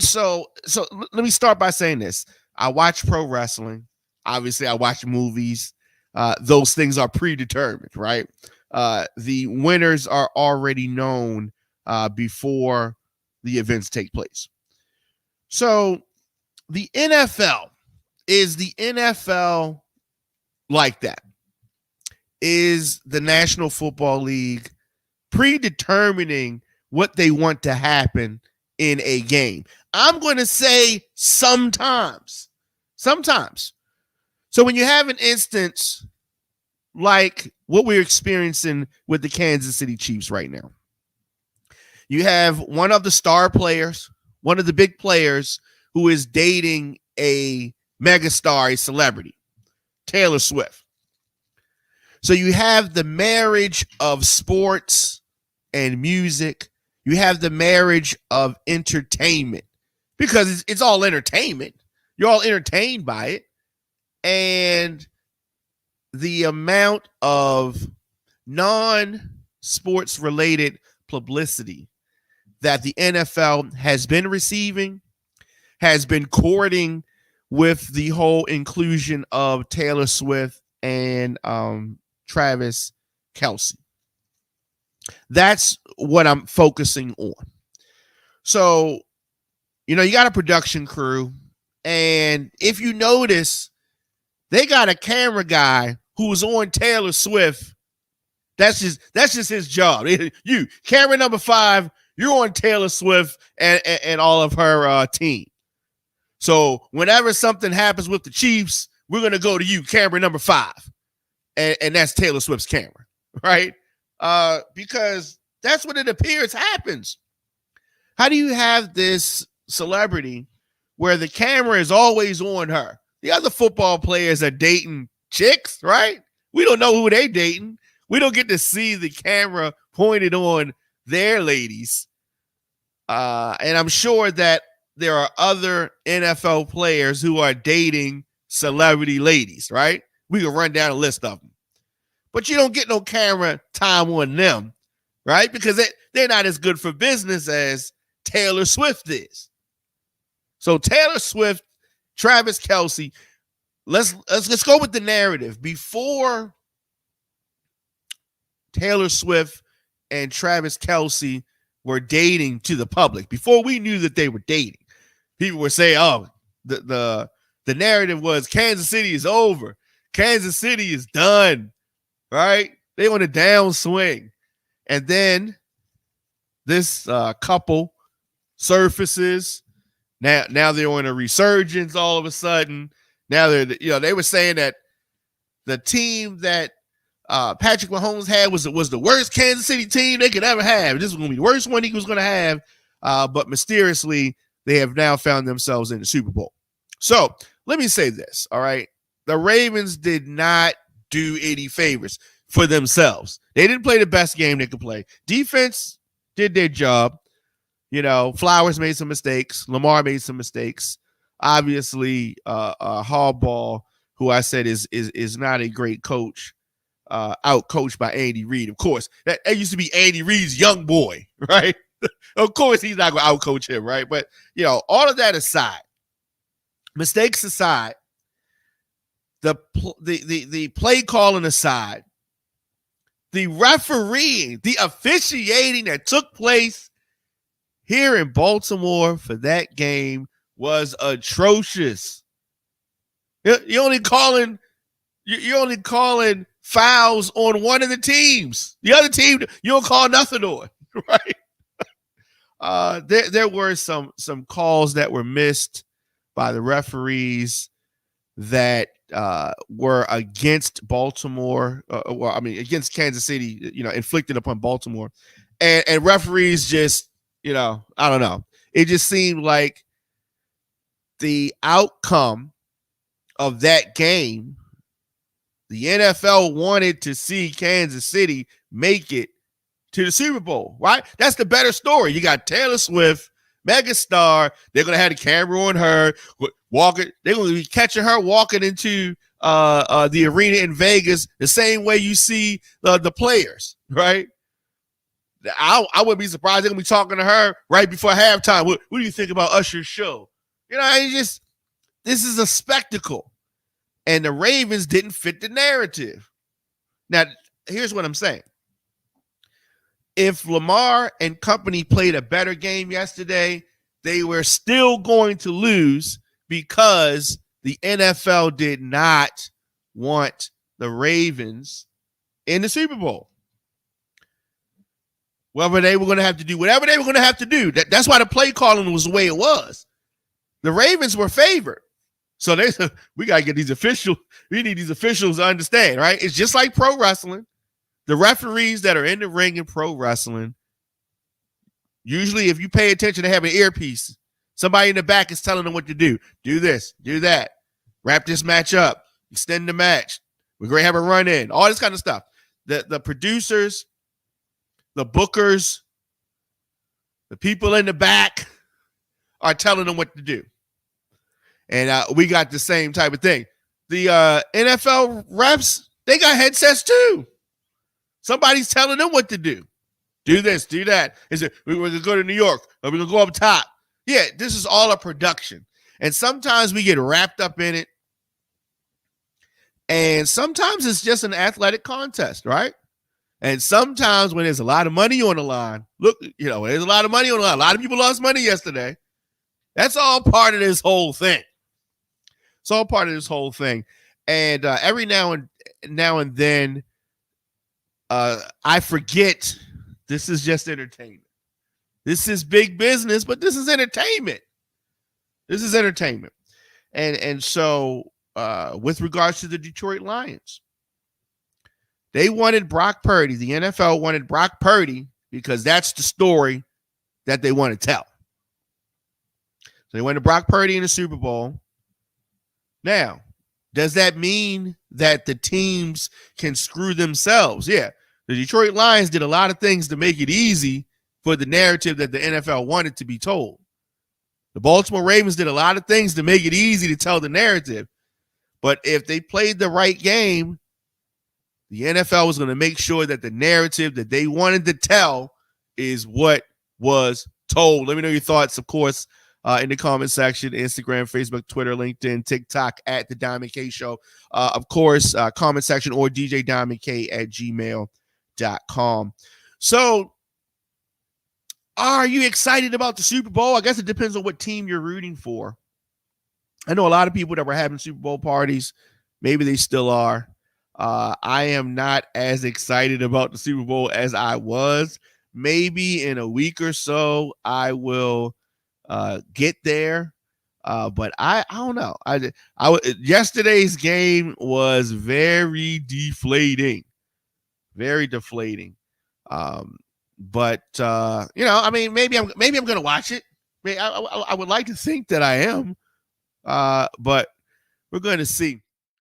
So let me start by saying this. I watch pro wrestling. Obviously, I watch movies. Those things are predetermined, right? The winners are already known before the events take place. So the NFL, is the NFL like that? Is the National Football League predetermining what they want to happen in a game? I'm going to say sometimes. Sometimes. So when you have an instance like what we're experiencing with the Kansas City Chiefs right now, you have one of the star players, one of the big players who is dating a megastar, a celebrity, Taylor Swift. So you have the marriage of sports and music. You have the marriage of entertainment because it's all entertainment. You're all entertained by it. And the amount of non-sports related publicity that the NFL has been receiving, has been courting with the whole inclusion of Taylor Swift and Travis Kelce. That's what I'm focusing on. So, you got a production crew, and if you notice, they got a camera guy who's on Taylor Swift. That's just his job. You, camera number 5, you're on Taylor Swift and all of her team. So whenever something happens with the Chiefs, we're going to go to you, camera number 5. And that's Taylor Swift's camera, right? Because that's what it appears happens. How do you have this celebrity where the camera is always on her? The other football players are dating chicks, right? We don't know who they dating. We don't get to see the camera pointed on their ladies. And I'm sure that there are other NFL players who are dating celebrity ladies, right? We can run down a list of them. But you don't get no camera time on them, right? Because they're not as good for business as Taylor Swift is. So Taylor Swift, Travis Kelce, let's go with the narrative. Before Taylor Swift and Travis Kelce were dating to the public, before we knew that they were dating, people were saying, oh, the narrative was Kansas City is over. Kansas City is done, right? They on a downswing. And then this couple surfaces. Now they're on a resurgence all of a sudden. Now they were saying that the team that Patrick Mahomes had was the worst Kansas City team they could ever have. This was going to be the worst one he was going to have. But mysteriously, they have now found themselves in the Super Bowl. So let me say this, all right? The Ravens did not do any favors for themselves. They didn't play the best game they could play. Defense did their job. Flowers made some mistakes. Lamar made some mistakes. Obviously, Harbaugh, who I said is not a great coach, out-coached by Andy Reid. Of course, that used to be Andy Reid's young boy, right? Of course, he's not going to out-coach him, right? But, all of that aside, mistakes aside, the play calling aside, the refereeing, the officiating that took place here in Baltimore for that game was atrocious. You're only calling fouls on one of the teams. The other team, you don't call nothing on, right? There were some calls that were missed by the referees that were against Baltimore. Against Kansas City, inflicted upon Baltimore, and referees just, I don't know. It just seemed like the outcome of that game, the NFL wanted to see Kansas City make it to the Super Bowl, right? That's the better story. You got Taylor Swift, megastar. They're going to have the camera on her, walking. They're going to be catching her walking into the arena in Vegas the same way you see the players, right? I wouldn't be surprised they're gonna be talking to her right before halftime. What do you think about Usher's show? This is a spectacle. And the Ravens didn't fit the narrative. Now, here's what I'm saying. If Lamar and company played a better game yesterday, they were still going to lose because the NFL did not want the Ravens in the Super Bowl. Whether they were going to have to do whatever they were going to have to do. That's why the play calling was the way it was. The Ravens were favored. So they said, we got to get these officials. We need these officials to understand, right? It's just like pro wrestling. The referees that are in the ring in pro wrestling, usually if you pay attention, they have an earpiece. Somebody in the back is telling them what to do. Do this, do that. Wrap this match up. Extend the match. We're going to have a run in. All this kind of stuff. The producers, the bookers, the people in the back are telling them what to do. And we got the same type of thing. The NFL refs, they got headsets too. Somebody's telling them what to do. Do this, do that. Is it we're going to go to New York? Or we're going to go up top? Yeah, this is all a production. And sometimes we get wrapped up in it. And sometimes it's just an athletic contest, right? And sometimes when there's a lot of money on the line, there's a lot of money on the line. A lot of people lost money yesterday. That's all part of this whole thing. It's all part of this whole thing. And every now and then, I forget this is just entertainment. This is big business, but this is entertainment. This is entertainment. And so with regards to the Detroit Lions, they wanted Brock Purdy. The NFL wanted Brock Purdy because that's the story that they want to tell. So they wanted Brock Purdy in the Super Bowl. Now, does that mean that the teams can screw themselves? Yeah. The Detroit Lions did a lot of things to make it easy for the narrative that the NFL wanted to be told. The Baltimore Ravens did a lot of things to make it easy to tell the narrative. But if they played the right game, the NFL was going to make sure that the narrative that they wanted to tell is what was told. Let me know your thoughts, of course, in the comment section, Instagram, Facebook, Twitter, LinkedIn, TikTok at The Diamond K Show. Of course, comment section or djdiamondk@gmail.com. So, are you excited about the Super Bowl? I guess it depends on what team you're rooting for. I know a lot of people that were having Super Bowl parties. Maybe they still are. I am not as excited about the Super Bowl as I was. Maybe in a week or so, I will get there. But I don't know. Yesterday's game was very deflating. Very deflating. But maybe I'm going to watch it. I would like to think that I am. But we're going to see.